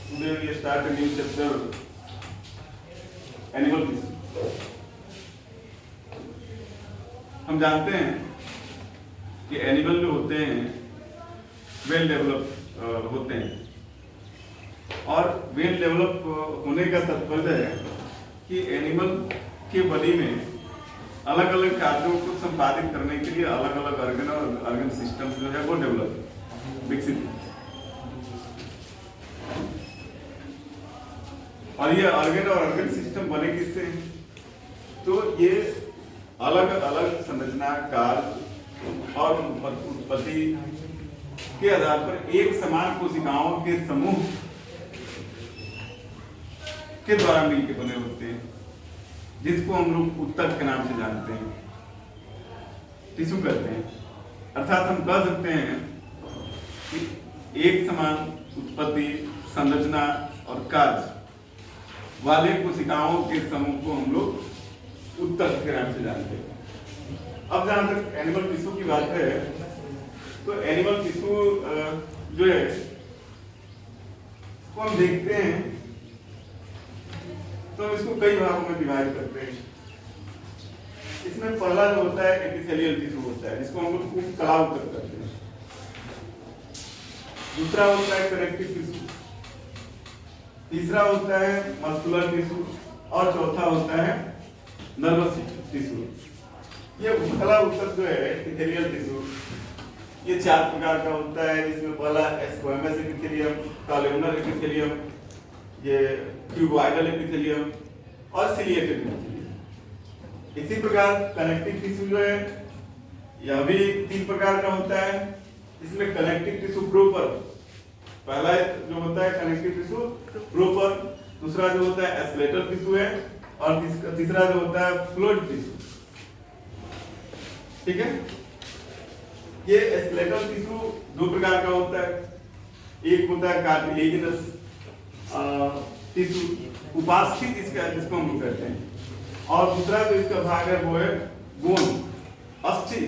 Today we start a new chapter, animal tissue. हम जानते हैं कि एनिमल जो होते हैं वेल डेवलप होते हैं, और वेल डेवलप होने का तात्पर्य है कि एनिमल के बॉडी में अलग अलग कार्यों को संपादित करने के लिए अलग अलग ऑर्गन और ऑर्गन सिस्टम जो है वो डेवलप विकसित, और ये ऑर्गन और ऑर्गन सिस्टम बने किससे? तो ये अलग अलग संरचना, कार्य और उत्पत्ति के आधार पर एक समान कोशिकाओं के समूह के द्वारा मिलकर बने होते हैं, जिसको हम लोग उत्तक के नाम से जानते हैं, टिश्यू कहते हैं। अर्थात हम कह सकते हैं कि एक समान उत्पत्ति, संरचना और कार्य वाले कोशिकाओं के समूह को हम लोग उत्तक के नाम से जानते हैं। अब जहां तक एनिमल टिश्यू की बात है, तो एनिमल टिश्यू जो है को हम देखते हैं तो हम इसको कई भागों में डिवाइड करते हैं। इसमें पहला जो होता है एपिथेलियल टिश्यू होता है, जिसको हम लोग कलाव तक करते हैं। दूसरा होता है कनेक्टिव टिश्यू, तीसरा होता है मस्कुलर टिश्यू, और चौथा होता है नर्वस टिश्यू। ये पहला उत्तर जो है एपिथेलियल टिश्यू, ये 4 प्रकार का होता है, जिसमें पहला स्क्वैमस एपिथेलियम, कॉलमनर एपिथेलियम, ये क्यूबॉइडल एपिथेलियम और सिलिएटेड एपिथेलियम। इसी प्रकार कनेक्टिव टिश्यू जो है यह भी 3 प्रकार का होता है। इसमें कनेक्टिव टिश्यू प्रॉपर, पहला जो होता है कनेक्टिव टिश्यू प्रॉपर, दूसरा जो होता है स्केलेटल टिश्यू है, और तीसरा जो होता है फ्लूइड टिश्यू। ठीक है, ये स्केलेटल टिश्यू 2 प्रकार का होता है। एक होता है कार्टिलेजिनस टिश्यू, उपास्थि जिसको हम लोग कहते हैं, और दूसरा जो इसका भाग है वो है बोन, अस्थि।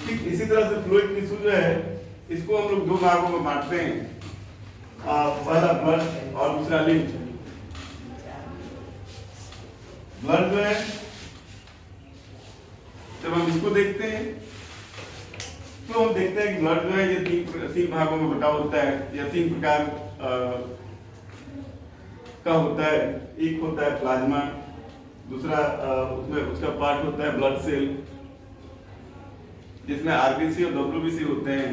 ठीक इसी तरह से फ्लूइड टिश्यू जो है इसको हम लोग 2 भागों में बांटते हैं, पहला ब्लड और दूसरा लिम्फ। ब्लड जो है जब हम इसको देखते हैं तो हम देखते हैं कि ब्लड जो है ये 3 भागों में बटा होता है, या 3 प्रकार का होता है। एक होता है प्लाज्मा, दूसरा उसमें उसका पार्ट होता है ब्लड सेल, जिसमें आरबीसी और डब्ल्यूबीसी होते हैं,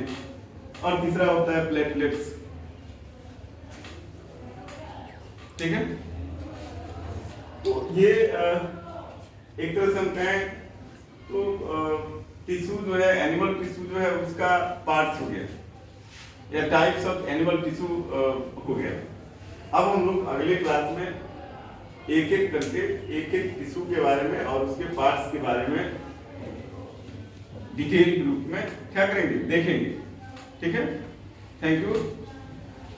और तीसरा होता है प्लेटलेट्स। ठीक है, तो ये एक तरह से हम कहें तो टिश्यू जो है एनिमल टिश्यू जो है उसका पार्ट्स हो गया, या टाइप्स ऑफ एनिमल टिश्यू हो गया। अब हम लोग अगले क्लास में एक एक करके एक एक टिश्यू के बारे में और उसके पार्ट्स के बारे में डिटेल ग्रुप में क्या करेंगे, देखेंगे। ठीक है, थैंक यू।